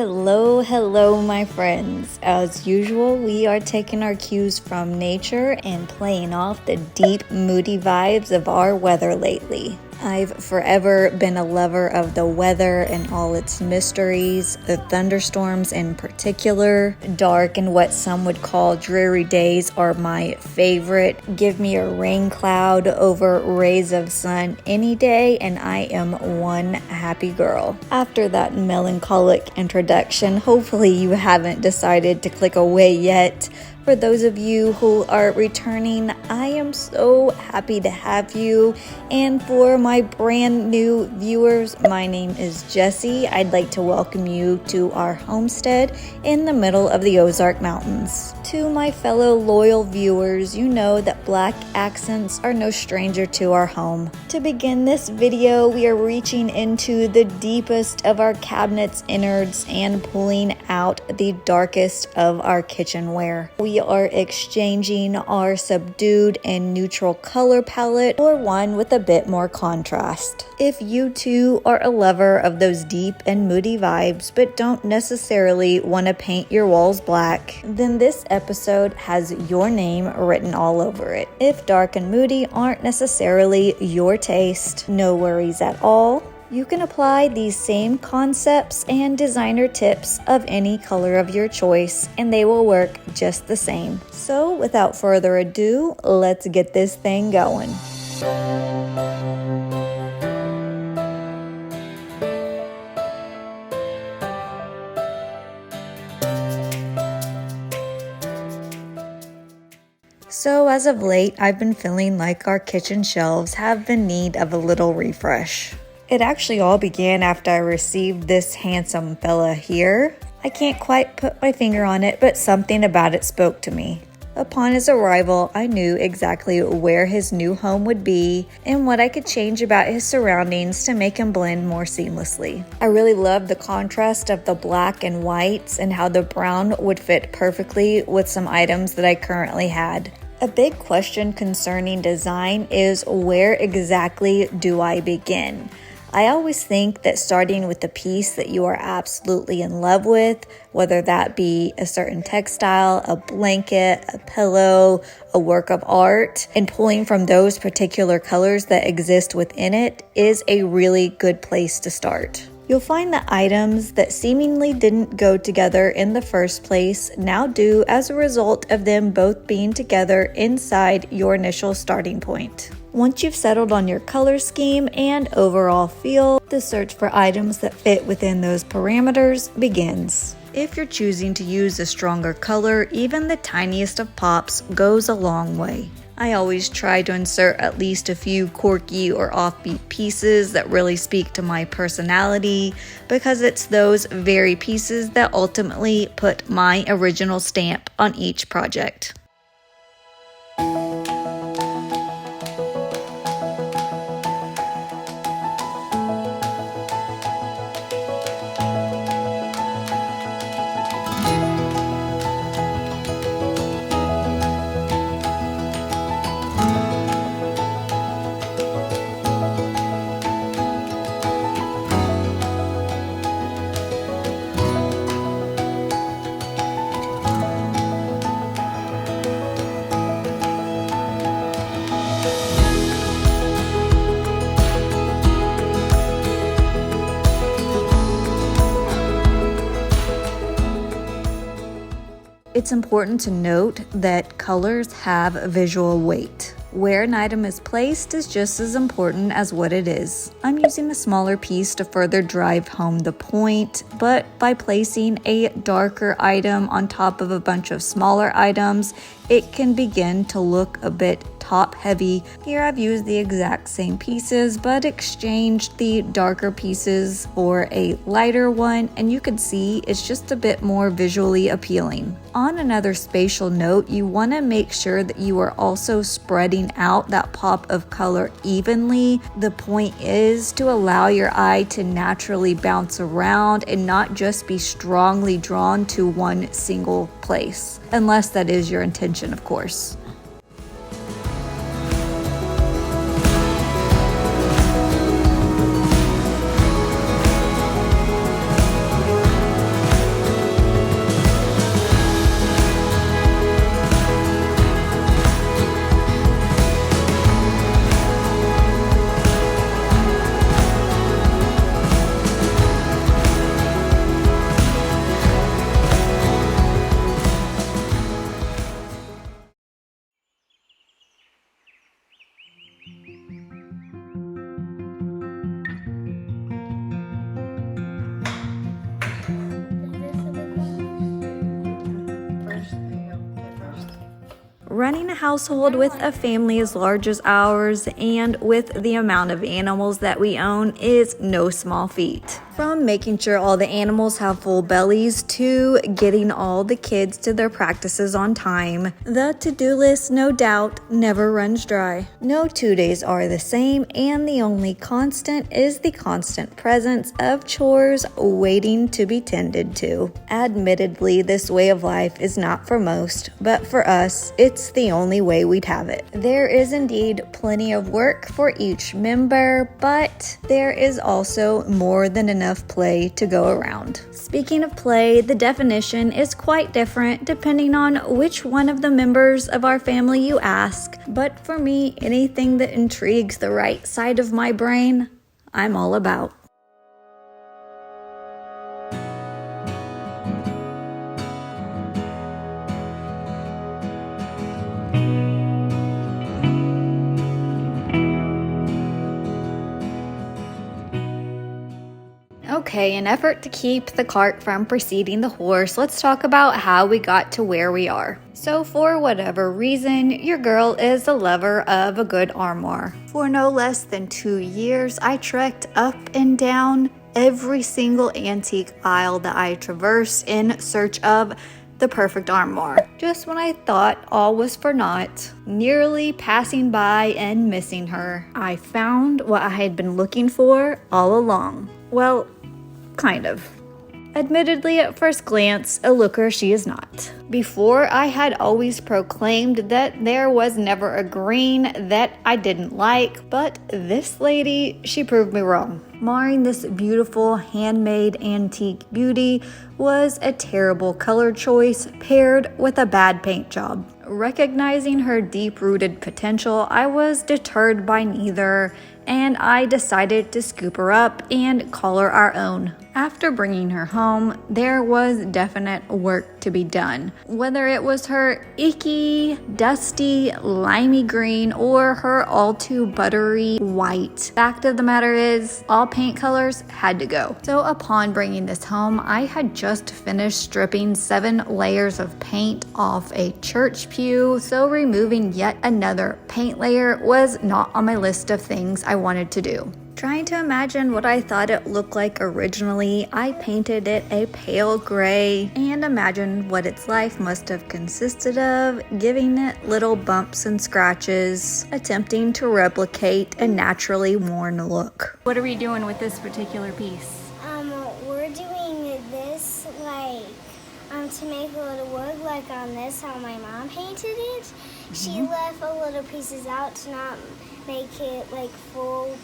Hello, my friends. As usual, we are taking our cues from nature and playing off the deep, moody vibes of our weather lately. I've forever been a lover of the weather and all its mysteries, the thunderstorms in particular. Dark and what some would call dreary days are my favorite. Give me a rain cloud over rays of sun any day and I am one happy girl. After that melancholic introduction, hopefully you haven't decided to click away yet. For those of you who are returning, I am so happy to have you. And for my brand new viewers, my name is Jessie. I'd like to welcome you to our homestead in the middle of the Ozark Mountains. To my fellow loyal viewers, you know that black accents are no stranger to our home. To begin this video, we are reaching into the deepest of our cabinet's innards and pulling out the darkest of our kitchenware. We are exchanging our subdued and neutral color palette for one with a bit more contrast. If you too are a lover of those deep and moody vibes but don't necessarily want to paint your walls black, then this episode has your name written all over it. If dark and moody aren't necessarily your taste, no worries at all. You can apply these same concepts and designer tips of any color of your choice, and they will work just the same. So without further ado, let's get this thing going. So as of late, I've been feeling like our kitchen shelves have been in need of a little refresh. It actually all began after I received this handsome fella here. I can't quite put my finger on it, but something about it spoke to me. Upon his arrival, I knew exactly where his new home would be and what I could change about his surroundings to make him blend more seamlessly. I really loved the contrast of the black and whites and how the brown would fit perfectly with some items that I currently had. A big question concerning design is, where exactly do I begin? I always think that starting with a piece that you are absolutely in love with, whether that be a certain textile, a blanket, a pillow, a work of art, and pulling from those particular colors that exist within it is a really good place to start. You'll find that items that seemingly didn't go together in the first place now do as a result of them both being together inside your initial starting point. Once you've settled on your color scheme and overall feel, the search for items that fit within those parameters begins. If you're choosing to use a stronger color, even the tiniest of pops goes a long way. I always try to insert at least a few quirky or offbeat pieces that really speak to my personality, because it's those very pieces that ultimately put my original stamp on each project. It's important to note that colors have visual weight. Where an item is placed is just as important as what it is. I'm using a smaller piece to further drive home the point, but by placing a darker item on top of a bunch of smaller items, it can begin to look a bit top heavy. Here I've used the exact same pieces but exchanged the darker pieces for a lighter one, and you can see it's just a bit more visually appealing. On another spatial note, you want to make sure that you are also spreading out that pop of color evenly. The point is to allow your eye to naturally bounce around and not just be strongly drawn to one single place, unless that is your intention, of course. running a household with a family as large as ours and with the amount of animals that we own is no small feat. From making sure all the animals have full bellies to getting all the kids to their practices on time, the to-do list, no doubt, never runs dry. No 2 days are the same, and the only constant is the constant presence of chores waiting to be tended to. Admittedly, this way of life is not for most, but for us, it's the only way we'd have it. There is indeed plenty of work for each member, but there is also more than enough play to go around. Speaking of play, the definition is quite different depending on which one of the members of our family you ask, but for me, anything that intrigues the right side of my brain, I'm all about. Okay, in effort to keep the cart from preceding the horse, let's talk about how we got to where we are. So for whatever reason, your girl is a lover of a good armoire. For no less than 2 years, I trekked up and down every single antique aisle that I traversed in search of the perfect armoire. Just when I thought all was for naught, nearly passing by and missing her, I found what I had been looking for all along. Well, kind of. Admittedly, at first glance, a looker she is not. Before, I had always proclaimed that there was never a green that I didn't like, but this lady, she proved me wrong. Marring this beautiful handmade antique beauty was a terrible color choice paired with a bad paint job. Recognizing her deep-rooted potential, I was deterred by neither, and I decided to scoop her up and call her our own. After bringing her home, there was definite work to be done. Whether it was her icky, dusty, limey green, or her all too buttery white. Fact of the matter is, all paint colors had to go. So upon bringing this home, I had just finished stripping 7 layers of paint off a church pew, so removing yet another paint layer was not on my list of things I wanted to do. Trying to imagine what I thought it looked like originally, I painted it a pale gray and imagined what its life must have consisted of, giving it little bumps and scratches, attempting to replicate a naturally worn look. What are we doing with this particular piece? We're doing this to make a little wood like on this, how my mom painted it. She left a little pieces out to not make it full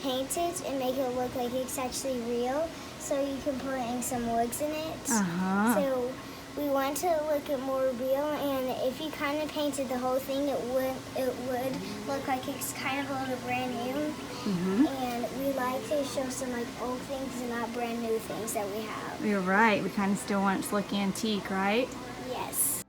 painted and make it look like it's actually real, so you can put in some woods in it. So we want to look at more real, and if you kind of painted the whole thing, it would look like it's kind of a little brand new. And we like to show some old things and not brand new things that we have. You're right. We kind of still want it to look antique, right? Yes.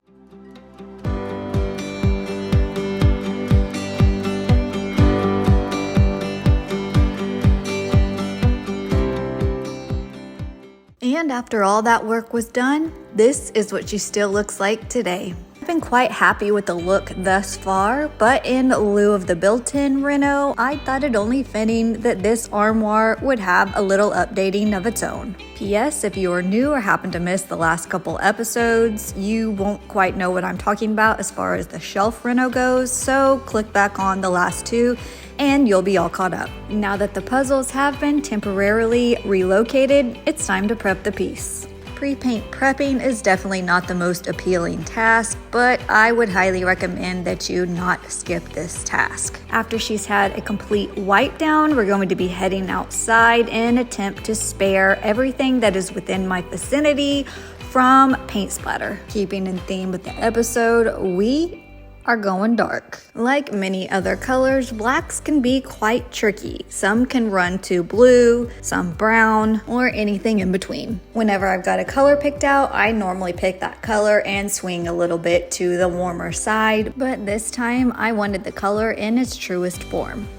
And after all that work was done, this is what she still looks like today. I've been quite happy with the look thus far, but in lieu of the built-in reno, I thought it only fitting that this armoire would have a little updating of its own. P.S. If you are new or happen to miss the last couple episodes, you won't quite know what I'm talking about as far as the shelf reno goes, so click back on the last 2 and you'll be all caught up. Now that the puzzles have been temporarily relocated, it's time to prep the piece. Pre-paint prepping is definitely not the most appealing task, but I would highly recommend that you not skip this task. After she's had a complete wipe down, we're going to be heading outside in an attempt to spare everything that is within my vicinity from paint splatter. Keeping in theme with the episode, we are going dark. Like many other colors, blacks can be quite tricky. Some can run to blue, some brown, or anything in between. Whenever I've got a color picked out, I normally pick that color and swing a little bit to the warmer side, but this time I wanted the color in its truest form.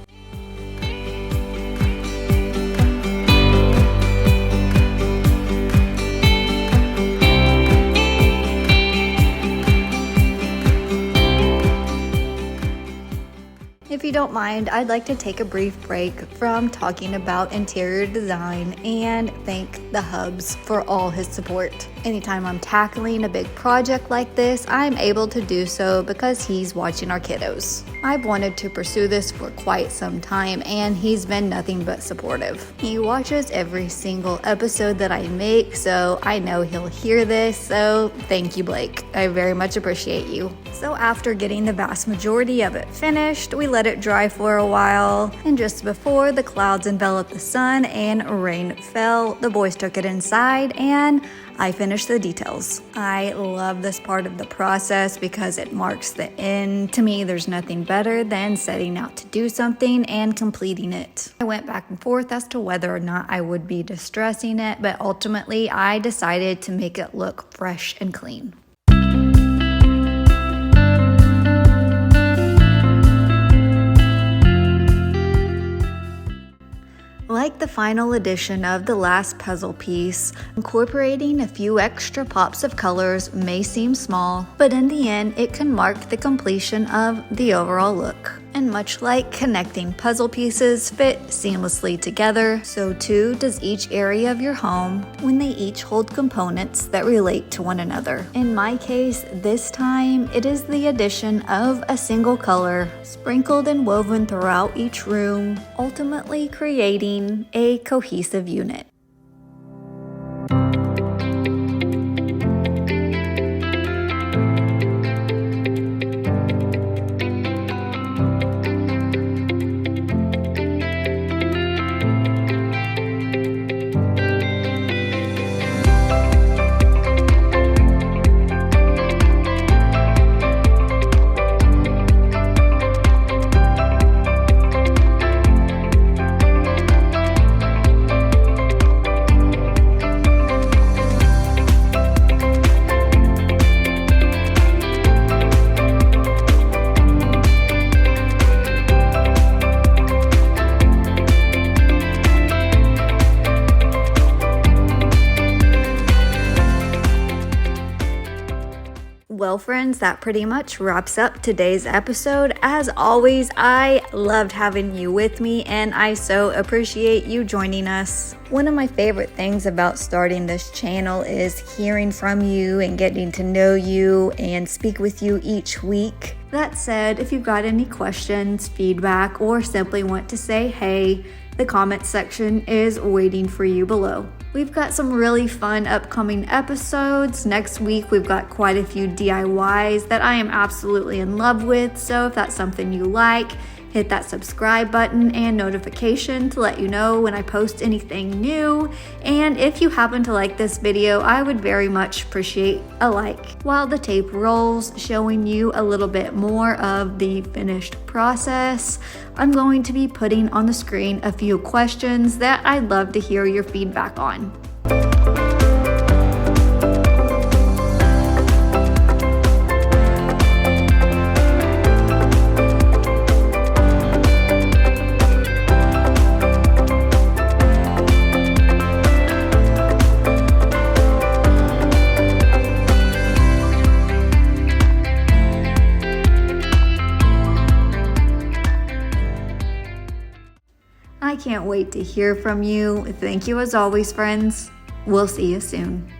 you don't mind, I'd like to take a brief break from talking about interior design and thank the Hubs for all his support. Anytime I'm tackling a big project like this, I'm able to do so because he's watching our kiddos. I've wanted to pursue this for quite some time, and he's been nothing but supportive. He watches every single episode that I make, so I know he'll hear this, so thank you, Blake. I very much appreciate you. So after getting the vast majority of it finished, we let it dry for a while, and just before the clouds enveloped the sun and rain fell, the boys took it inside and I finished the details. I love this part of the process because it marks the end. To me, there's nothing better than setting out to do something and completing it. I went back and forth as to whether or not I would be distressing it, but ultimately I decided to make it look fresh and clean. Like the final edition of the last puzzle piece, incorporating a few extra pops of colors may seem small, but in the end it can mark the completion of the overall look. And much like connecting puzzle pieces fit seamlessly together, so too does each area of your home when they each hold components that relate to one another. In my case, this time, it is the addition of a single color, sprinkled and woven throughout each room, ultimately creating a cohesive unit. Well, friends, that pretty much wraps up today's episode. As always, I loved having you with me, and I so appreciate you joining us. One of my favorite things about starting this channel is hearing from you and getting to know you and speak with you each week. That said, if you've got any questions, feedback, or simply want to say hey, the comment section is waiting for you below. We've got some really fun upcoming episodes. Next week, we've got quite a few DIYs that I am absolutely in love with. So if that's something you like, hit that subscribe button and notification to let you know when I post anything new. And if you happen to like this video, I would very much appreciate a like. While the tape rolls, showing you a little bit more of the finished process, I'm going to be putting on the screen a few questions that I'd love to hear your feedback on. I can't wait to hear from you. Thank you as always, friends. We'll see you soon.